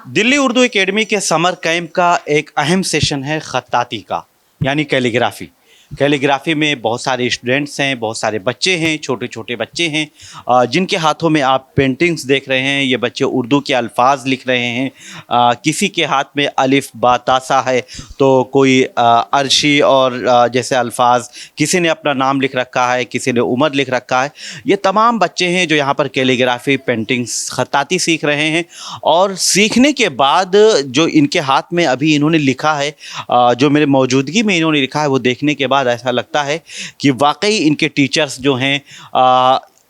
Delhi Urdu academy के summer camp का एक अहम सेशन है खत्ताती का, यानी कैलीग्राफी। कैलीग्राफी में बहुत सारे स्टूडेंट्स हैं, बहुत सारे बच्चे हैं, छोटे छोटे बच्चे हैं जिनके हाथों में आप पेंटिंग्स देख रहे हैं। ये बच्चे उर्दू के अल्फाज लिख रहे हैं। किसी के हाथ में अलिफ बा ता सा है, तो कोई अरशी और जैसे अल्फाज, किसी ने अपना नाम लिख रखा है, किसी ने उम्र लिख रखा है। ये तमाम बच्चे हैं जो यहाँ पर कैलीग्राफी पेंटिंग्स खत्ताती सीख रहे हैं। और सीखने के बाद जो इनके हाथ में अभी इन्होंने लिखा है, जो मेरे मौजूदगी में इन्होंने लिखा है, वो देखने के बाद ऐसा लगता है कि वाकई इनके टीचर्स जो हैं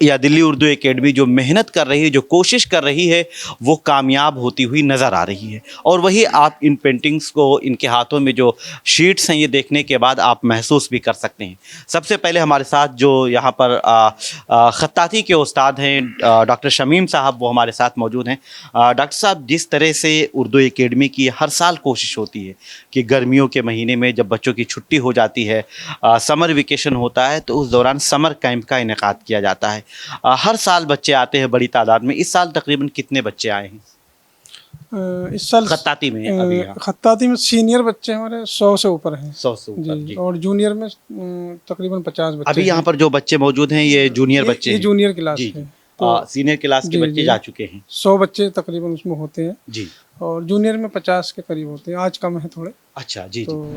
या दिल्ली उर्दू एकेडमी जो मेहनत कर रही है, जो कोशिश कर रही है, वो कामयाब होती हुई नज़र आ रही है। और वही आप इन पेंटिंग्स को, इनके हाथों में जो शीट्स हैं, ये देखने के बाद आप महसूस भी कर सकते हैं। सबसे पहले हमारे साथ जो यहाँ पर खत्ताती के उस्ताद हैं डॉक्टर शमीम साहब, वो हमारे साथ मौजूद हैं। डॉक्टर साहब, जिस तरह से उर्दू एकेडमी की हर साल कोशिश होती है कि गर्मियों के महीने में जब बच्चों की छुट्टी हो जाती है, समर वेकेशन होता है, तो उस दौरान समर कैंप का इनेकाद किया जाता है। हर साल बच्चे आते हैं बड़ी तादाद में। इस साल तकरीबन कितने बच्चे आए हैं इस साल खत्ताती में? अभी खत्ताती में सीनियर बच्चे हमारे 100 से ऊपर हैं। 100 से ऊपर जी। और जूनियर में तकरीबन 50 बच्चे अभी यहाँ पर जो बच्चे मौजूद हैं, ये जूनियर बच्चे ये हैं। जूनियर क्लास जी, है। सीनियर क्लास के बच्चे जा चुके हैं। 100 बच्चे तकरीबन उसमें होते हैं जी। और जूनियर में 50 के करीब होते हैं। आज कम है थोड़े। अच्छा जी। तो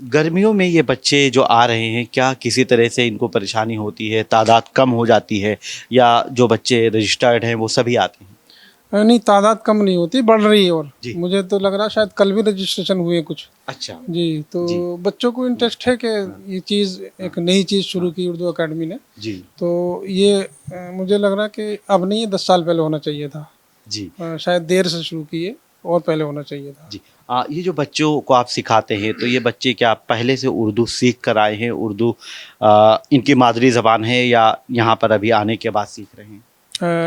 गर्मियों में ये बच्चे जो आ रहे हैं, क्या किसी तरह से इनको परेशानी होती है, तादाद कम हो जाती है, या जो बच्चे रजिस्टर्ड हैं वो सभी आते हैं? नहीं, तादाद कम नहीं होती, बढ़ रही है। और जी। मुझे तो लग रहा है शायद कल भी रजिस्ट्रेशन हुए कुछ। अच्छा जी। तो जी। बच्चों को इंटरेस्ट है कि ये चीज़, एक नई चीज़ शुरू की उर्दू अकेडमी ने। जी। तो ये मुझे लग रहा है कि अब नहीं, ये 10 साल पहले होना चाहिए था। जी। शायद देर से शुरू किए और पहले होना चाहिए था। जी। ये जो बच्चों को आप सिखाते हैं, तो ये बच्चे क्या पहले से उर्दू सीख कर आए हैं? उर्दू इनकी मादरी ज़बान है या यहाँ पर अभी आने के बाद सीख रहे हैं?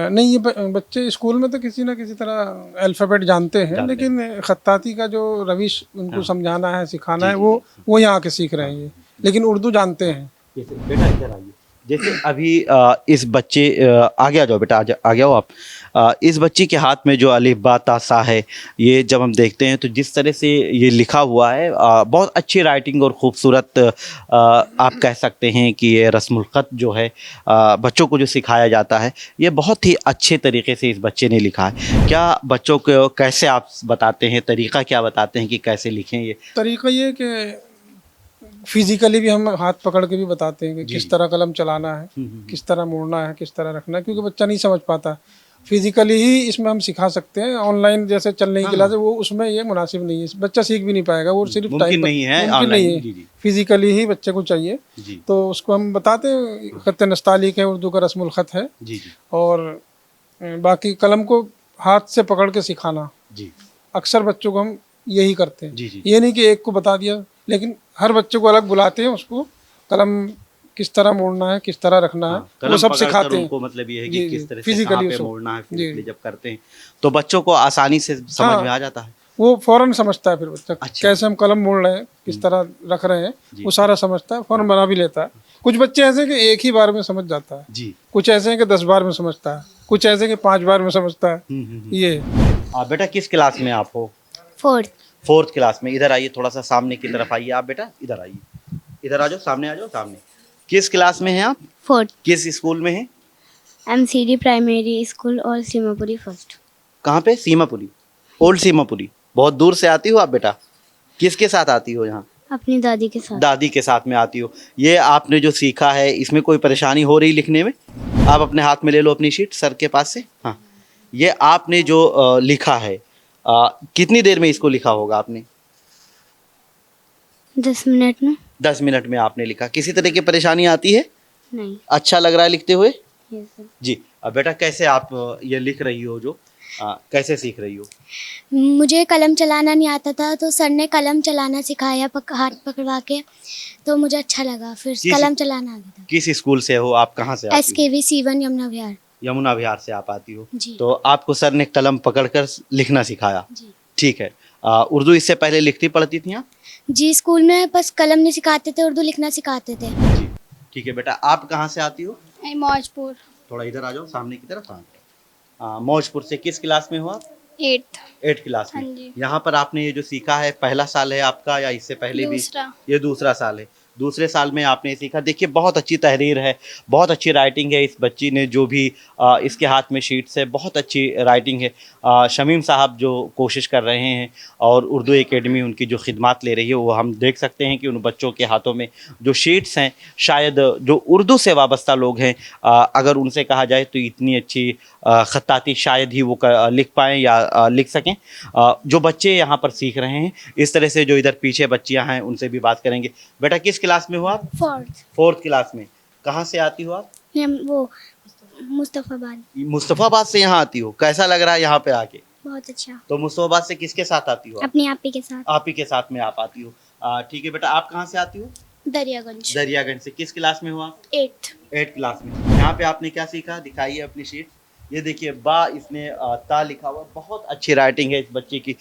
नहीं, ये बच्चे स्कूल में तो किसी ना किसी तरह अल्फ़ाबेट जानते हैं, लेकिन खत्ताती का जो रविश उनको समझाना है, सिखाना है, वो यहाँ आके सीख रहे हैं ये। लेकिन उर्दू जानते हैं। जैसे बेटा इधर आइए, जैसे अभी इस बच्चे आगे आ जाओ बेटा, आ गया हो आप। इस बच्चे के हाथ में जो अलिफ बा ता सा है, ये जब हम देखते हैं तो जिस तरह से ये लिखा हुआ है, बहुत अच्छी राइटिंग और ख़ूबसूरत, आप कह सकते हैं कि ये रस्मुल ख़त जो है बच्चों को जो सिखाया जाता है, ये बहुत ही अच्छे तरीके से इस बच्चे ने लिखा है। क्या बच्चों को कैसे आप बताते हैं, तरीक़ा क्या बताते हैं कि कैसे लिखें? ये तरीका ये कि फिजिकली भी हम हाथ पकड़ के भी बताते हैं कि किस तरह कलम चलाना है, किस तरह मोड़ना है, किस तरह रखना है, क्योंकि बच्चा नहीं समझ पाता। फिजिकली ही इसमें हम सिखा सकते हैं। ऑनलाइन जैसे चलने की क्लास है, वो उसमें ये मुनासिब नहीं है, बच्चा सीख भी नहीं पाएगा। वो सिर्फ टाइम नहीं है, मुमकिन नहीं है। फिजिकली ही बच्चे को चाहिए। तो उसको हम बताते हैं, खत नस्तालिक है, उर्दू का रस्मुल ख़त है। और बाकी कलम को हाथ से पकड़ के सिखाना, अक्सर बच्चों को हम यही करते हैं। ये नहीं कि एक को बता दिया, लेकिन हर बच्चे को अलग बुलाते हैं, उसको कलम किस तरह मोड़ना है, किस तरह रखना है, वो सब सिखाते हैं। उनको मतलब ये है कि किस तरह से कहाँ पे मोड़ना है, फिजिकली जब करते हैं तो बच्चों को आसानी से समझ में आ जाता है। वो फौरन समझता है फिर बच्चा। कैसे हम कलम मोड़ रहे हैं, किस तरह रख रहे हैं, वो सारा समझता है, फौरन बना भी लेता है। कुछ बच्चे ऐसे कि एक ही बार में समझ जाता है जी। कुछ ऐसे हैं कि 10 बार में समझता है, कुछ ऐसे कि 5 बार में समझता है। ये बेटा किस क्लास में आप हो? 4th क्लास में। इधर आइए, थोड़ा सा सामने की तरफ आइए आप बेटा, इधर आइए, इधर आ जाओ, सामने आ जाओ, सामने। किस क्लास में हैं आप? 4th। किस स्कूल में हैं? MCD प्राइमरी स्कूल और सीमापुरी फर्स्ट। कहाँ पे? सीमापुरी, ओल्ड सीमापुरी। बहुत दूर से आती हो आप बेटा? किसके साथ आती हो यहाँ? अपनी दादी के साथ। दादी के साथ में आती हो। ये आपने जो सीखा है, इसमें कोई परेशानी हो रही लिखने में? आप अपने हाथ में ले लो अपनी शीट सर के पास से। हाँ, ये आपने जो लिखा है, कितनी देर में इसको लिखा होगा आपने? 10 मिनट में। 10 मिनट में आपने लिखा। किसी तरह की परेशानी आती है? नहीं। अच्छा लग रहा है लिखते हुए? Yes sir. जी। अब बेटा कैसे आप ये लिख रही हो, जो कैसे सीख रही हो? मुझे कलम चलाना नहीं आता था, तो सर ने कलम चलाना सिखाया, हाथ पकड़वा के, तो मुझे अच्छा लगा, फिर कलम चलाना आ गया था। किस स्कूल से हो आप? कहाँ से आती हो? SKV C1 यमुना विहार। यमुना विहार से आप आती हो जी। तो आपको सर ने कलम पकड़कर लिखना सिखाया? जी। ठीक है। उर्दू इससे पहले लिखती पढ़ती थी आप? जी, स्कूल में बस कलम नहीं सिखाते थे, उर्दू लिखना सिखाते थे। जी। ठीक है बेटा, आप कहाँ से आती हो? मौजपुर। थोड़ा इधर आ जाओ, सामने की तरफ। हाँ, मौजपुर से। किस क्लास में हो आप? एट्थ। 8th क्लास में। हाँ जी। यहाँ पर आपने ये जो सीखा है पहला साल है आपका या इससे पहले भी? दूसरा। ये दूसरा साल है। दूसरे साल में आपने सीखा। देखिए बहुत अच्छी तहरीर है, बहुत अच्छी राइटिंग है इस बच्ची ने जो भी इसके हाथ में शीट्स है, बहुत अच्छी राइटिंग है। शमीम साहब जो कोशिश कर रहे हैं और उर्दू एकेडमी उनकी जो खिदमात ले रही है वो हम देख सकते हैं कि उन बच्चों के हाथों में जो शीट्स हैं, शायद जो उर्दू से वाबस्ता लोग हैं अगर उनसे कहा जाए तो इतनी अच्छी ख़त्ताती शायद ही वो लिख पाएँ या लिख सकें। जो बच्चे यहाँ पर सीख रहे हैं, इस तरह से जो इधर पीछे बच्चियाँ हैं उनसे भी बात करेंगे। बेटा किस क्लास में हो आप? 4th। 4th क्लास में। कहाँ से आती हो आप? वो मुस्तफ़ाबाद। मुस्तफ़ाबाद से यहाँ आती हो। कैसा लग रहा है यहाँ पे आके? बहुत अच्छा। तो मुस्तफ़ाबाद से किसके साथ आती हो आप? अपनी आप ही के साथ। आप ही के साथ में आप आती हो। ठीक है बेटा, आप कहाँ से आती हो? दरियागंज। दरियागंज से। किस क्लास में हो आप? 8th। 8th क्लास में। यहाँ पे आपने क्या सीखा? दिखाइए अपनी शीट। ये देखिए बा इसने ता लिखा हुआ, बहुत अच्छी राइटिंग है इस बच्चे की।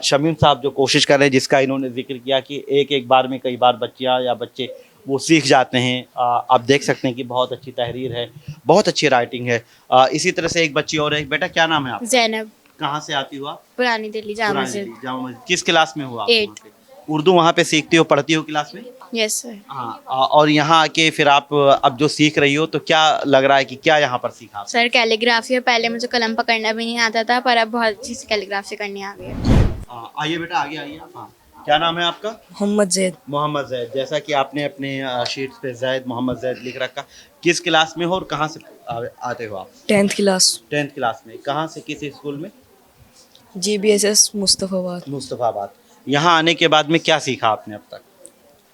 शमीम साहब जो कोशिश कर रहे हैं, जिसका इन्होंने जिक्र किया कि एक एक बार में कई बार बच्चियाँ या बच्चे वो सीख जाते हैं। आप देख सकते हैं कि बहुत अच्छी तहरीर है, बहुत अच्छी राइटिंग है। इसी तरह से एक बच्ची और है। बेटा क्या नाम है आपका? जैनब। कहाँ से आती हो आप? पुरानी दिल्ली जामा पुरानी मस्जिद। दिल्ली, जामा मस्जिद। किस क्लास में हो आप? 8th। वहाँ पे? उर्दू वहाँ पे सीखती हो, पढ़ती हो क्लास में? Yes sir. हाँ। और यहाँ आके फिर आप अब जो सीख रही हो तो क्या लग रहा है कि क्या यहाँ पर सीखा आपने? सर कैलीग्राफी है, पहले मुझे कलम पकड़ना भी नहीं आता था पर अब बहुत अच्छी से कैलीग्राफी करनी आ गई है। आइए बेटा आगे आइए आप। हाँ, क्या नाम है आपका? मोहम्मद जैद। मोहम्मद जैद। जैसा कि आपने अपने शीट्स पे जैद, मोहम्मद जैद लिख रखा। किस क्लास में हो और कहाँ से आते हो आप? 10th class. 10th क्लास में। कहाँ से, किस स्कूल में? GBSS मुस्तफ़ाबाद। मुस्तफ़ाबाद। यहाँ आने के बाद में क्या सीखा आपने अब तक?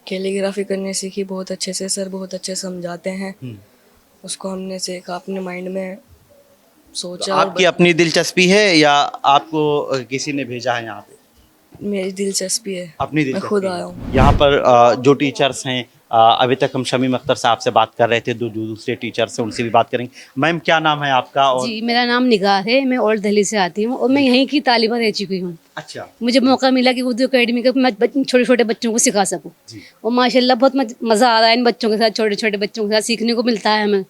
कैलीग्राफी करने सीखी बहुत अच्छे से, सर बहुत अच्छे से समझाते हैं। उसको हमने सीखा, अपने माइंड में सोचा। और आपकी अपनी दिलचस्पी है या आपको किसी ने भेजा है यहाँ पे? मेरी दिलचस्पी है, अपनी मैं दिलचस्पी खुद है। आया हूँ। यहाँ पर जो टीचर्स हैं, अभी तक हम शमीम अख्तर साहब से बात कर रहे थे, जो दूसरे टीचर्स हैं उनसे भी बात करेंगे। मैम क्या नाम है आपका? और जी, मेरा नाम निगार है, मैं ओल्ड दिल्ली से आती हूँ और मैं यहीं की तालिबा रह चुकी हूँ। अच्छा। मुझे मौका मिला कि उर्दू अकेडमी का मैं छोटे छोटे बच्चों को सिखा सकूँ और माशाल्लाह बहुत मज़ा आ रहा है इन बच्चों के साथ, छोटे छोटे बच्चों के साथ सीखने को मिलता है हमें।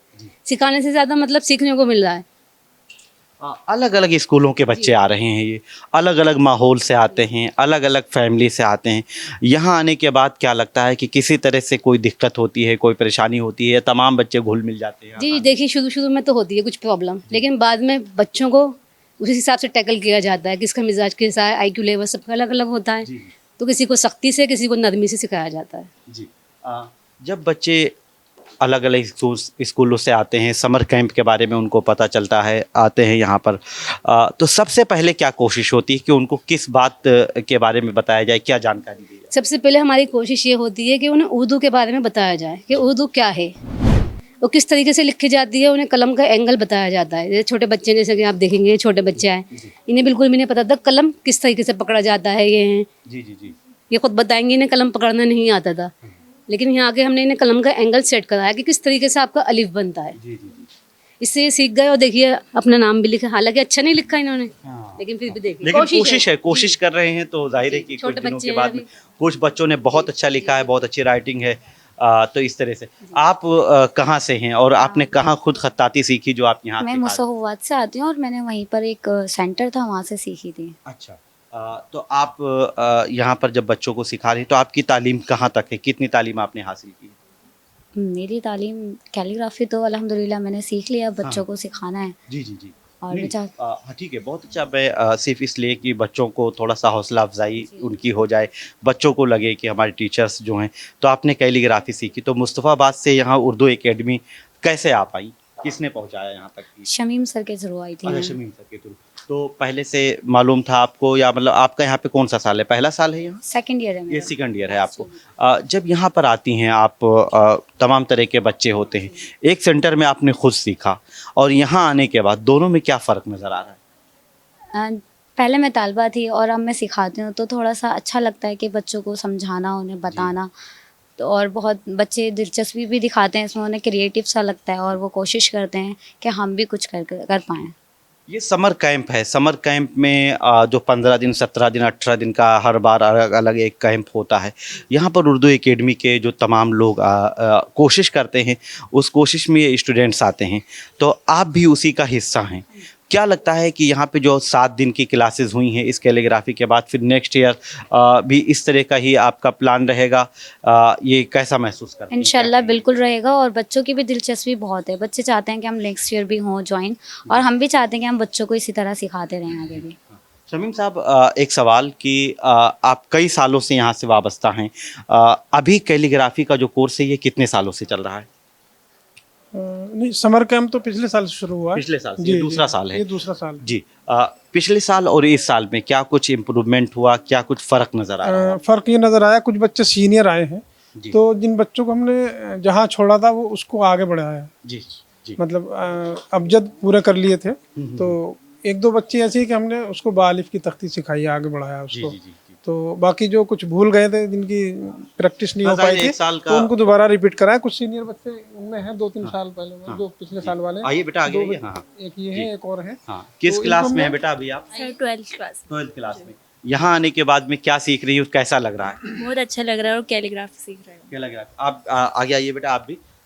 सिखाने से ज़्यादा मतलब सीखने को मिल रहा है। अलग अलग स्कूलों के बच्चे आ रहे हैं, ये अलग अलग माहौल से आते हैं, अलग अलग फैमिली से आते हैं। यहाँ आने के बाद क्या लगता है कि किसी तरह से कोई दिक्कत होती है, कोई परेशानी होती है, तमाम बच्चे घुल मिल जाते हैं? जी देखिए, शुरू में तो होती है कुछ प्रॉब्लम, लेकिन बाद में बच्चों को उसी हिसाब से टैकल किया जाता है। किसका मिजाज कैसा है, IQ लेवल सबका अलग अलग होता है, तो किसी को सख्ती से, किसी को नरमी से सिखाया जाता है। जी। जब बच्चे अलग अलग स्कूलों से आते हैं, समर कैंप के बारे में उनको पता चलता है, आते हैं यहाँ पर, तो सबसे पहले क्या कोशिश होती है कि उनको किस बात के बारे में बताया जाए, क्या जानकारी दी जाए? सबसे पहले हमारी कोशिश ये होती है कि उन्हें उर्दू के बारे में बताया जाए कि उर्दू क्या है, वो किस तरीके से लिखी जाती है। उन्हें कलम का एंगल बताया जाता है। जैसे छोटे बच्चे, जैसे कि आप देखेंगे छोटे बच्चे आए, इन्हें बिल्कुल भी नहीं पता था कलम किस तरीके से पकड़ा जाता है। ये हैं, जी जी जी, ये खुद बताएंगे, इन्हें कलम पकड़ना नहीं आता था, लेकिन यहाँ आके हमने इन्हें कलम का एंगल सेट कराया कि किस तरीके से आपका अलिफ बनता है। जी जी जी। इससे ये सीख गए और देखिए अपना नाम भी लिखा, हालांकि अच्छा नहीं लिखा इन्होंने, लेकिन फिर भी देखिए लेकिन कोशिश कर रहे हैं, तो जाहिर है कि कुछ छोटे दिनों बच्चे के हैं बाद में कुछ बच्चों ने बहुत अच्छा लिखा है, बहुत अच्छी राइटिंग है। तो इस तरह से आप कहाँ से हैं और आपने कहाँ खुद खत्ताती सीखी जो आप यहाँ मैं सिखा? मुस्तफ़ाबाद से आती हूँ और मैंने वहीं पर एक सेंटर था, वहाँ से सीखी थी। अच्छा। तो आप यहाँ पर जब बच्चों को सिखा रहे हैं तो आपकी तालीम कहाँ तक है, कितनी तालीम आपने हासिल की है? मेरी तालीम कैलीग्राफी तो अल्हम्दुलिल्लाह मैंने सीख लिया, बच्चों को सिखाना है। जी जी जी। और नहीं, मैं चाह हाँ ठीक है, बहुत अच्छा। मैं सिर्फ इसलिए कि बच्चों को थोड़ा सा हौसला अफजाई उनकी हो जाए, बच्चों को लगे कि हमारे टीचर्स जो हैं, तो आपने कैलीग्राफी सीखी, तो मुस्तफ़ाबाद से यहाँ उर्दू एकेडमी कैसे आ पाई, किसने पहुँचाया यहाँ तक की? शमीम सर के थ्रू आई थी अच्छा, मैं। शमीम सर के थ्रू। तो पहले से मालूम था आपको या मतलब आपका यहाँ पे कौन सा साल है, पहला साल है यहाँ? सेकंड ईयर है ये मेरा। सेकंड ईयर है आपको। जब यहाँ पर आती हैं आप, तमाम तरह के बच्चे होते हैं, एक सेंटर में आपने खुद सीखा और यहाँ आने के बाद दोनों में क्या फ़र्क नज़र आ रहा है? पहले मैं तालबा थी और अब मैं सिखाती हूँ, तो थोड़ा सा अच्छा लगता है कि बच्चों को समझाना, उन्हें बताना। तो और बहुत बच्चे दिलचस्पी भी दिखाते हैं इसमें, उन्हें क्रिएटिव सा लगता है और वो कोशिश करते हैं कि हम भी कुछ कर पाएँ। ये समर कैंप है, समर कैंप में जो 15 दिन, 17 दिन, 18 दिन का हर बार अलग अलग एक कैंप होता है। यहाँ पर उर्दू एकेडमी के जो तमाम लोग कोशिश करते हैं, उस कोशिश में ये स्टूडेंट्स आते हैं, तो आप भी उसी का हिस्सा हैं। क्या लगता है कि यहाँ पे जो 7 दिन की क्लासेस हुई हैं इस कैलीग्राफी के बाद फिर नेक्स्ट ईयर भी इस तरह का ही आपका प्लान रहेगा? ये कैसा महसूस करते हैं? इंशाल्लाह बिल्कुल रहेगा, और बच्चों की भी दिलचस्पी बहुत है। बच्चे चाहते हैं कि हम नेक्स्ट ईयर भी हों ज्वाइन, और हम भी चाहते हैं कि हम बच्चों को इसी तरह सिखाते रहें आगे भी। शमीम साहब, एक सवाल कि आप कई सालों से यहाँ से वाबस्ता हैं। अभी कैलीग्राफी का जो कोर्स है ये कितने सालों से चल रहा है? नहीं, समर कैंप तो पिछले साल से शुरू हुआ है। पिछले साल से, जी, ये दूसरा जी, साल है। ये दूसरा साल है। जी। पिछले साल और इस साल में क्या कुछ इम्प्रूवमेंट हुआ, क्या कुछ फ़र्क नज़र आ रहा है? फ़र्क ये नज़र आया, कुछ बच्चे सीनियर आए हैं, जी। तो जिन बच्चों को हमने जहाँ छोड़ा था वो उसको आगे बढ़ाया है। जी जी। मतलब अबजद पूरे कर लिए थे, तो एक दो बच्चे ऐसे ही कि हमने उसको बालिफ की तख्ती सिखाई, आगे बढ़ाया जी उसको। जी जी। तो बाकी जो कुछ भूल गए थे, जिनकी प्रैक्टिस नहीं हो हाँ, पाई एक थी, साल का- तो उनको दोबारा रिपीट कराया। कुछ सीनियर बच्चे उनमें हैं, 2-3 साल पहले में, जो पिछले साल वाले। आइए बेटा, आगे दो आइए। हाँ हाँ। एक ये है, एक और है। हाँ, किस तो क्लास इनको में है हमने- बेटा अभी आप? Sir 12th class. 12th class में। यहाँ आने के बाद में क्या सीख रही हो, कैसा लग रहा है? बहुत अच्छा लग रहा है और कैलीग्राफी सीख रहे हो। क्या लग रहा है? आप आगे आइए बेटा,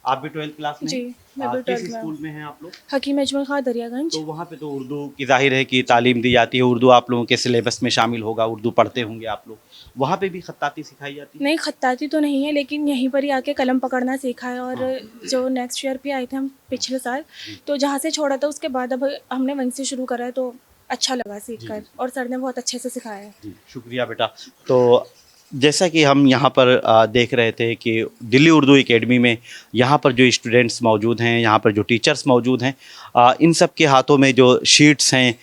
आप भी 12th क्लास में जी, हैं? मैं भी किस 12th में स्कूल में हैं आप लोग? हकीम अजमल खां दरियागंज। तो वहाँ पे तो उर्दू की जाहिर है कि तालीम दी जाती है, उर्दू आप लोगों के सिलेबस में शामिल होगा, उर्दू पढ़ते होंगे आप लोग। वहाँ पे भी खत्ताती सिखाई जाती है? नहीं, खत्ताती तो नहीं है, लेकिन यहीं पर ही आके कलम पकड़ना सीखा है। और जो नेक्स्ट ईयर पे आए थे हम पिछले साल, तो जहाँ से छोड़ा था उसके बाद अब हमने वहीं से शुरू करा है, तो अच्छा लगा सीख कर, और सर ने बहुत अच्छे से सिखाया है। जी, शुक्रिया बेटा। तो जैसा कि हम यहाँ पर देख रहे थे कि दिल्ली उर्दू एकेडमी में यहाँ पर जो स्टूडेंट्स मौजूद हैं, यहाँ पर जो टीचर्स मौजूद हैं, इन सब के हाथों में जो शीट्स हैं,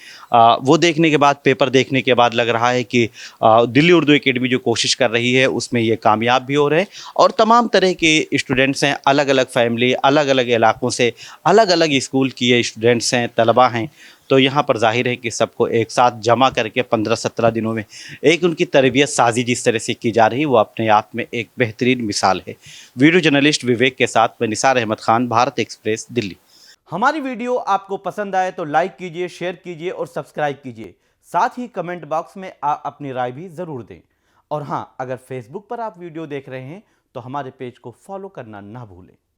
वो देखने के बाद, पेपर देखने के बाद लग रहा है कि दिल्ली उर्दू एकेडमी जो कोशिश कर रही है उसमें ये कामयाब भी हो रहे हैं। और तमाम तरह के स्टूडेंट्स हैं, अलग अलग फैमिली, अलग अलग इलाकों से, अलग अलग स्कूल की ये स्टूडेंट्स हैं, तलबा हैं। तो यहाँ पर जाहिर है कि सबको एक साथ जमा करके 15-17 दिनों में एक उनकी तरबियत साजी जिस तरह से की जा रही है वो अपने आप में एक बेहतरीन मिसाल है। वीडियो जर्नलिस्ट विवेक के साथ मैं निसार अहमद खान, भारत एक्सप्रेस, दिल्ली। हमारी वीडियो आपको पसंद आए तो लाइक कीजिए, शेयर कीजिए और सब्सक्राइब कीजिए। साथ ही कमेंट बॉक्स में आप अपनी राय भी ज़रूर दें। और हाँ, अगर फेसबुक पर आप वीडियो देख रहे हैं तो हमारे पेज को फॉलो करना ना भूलें।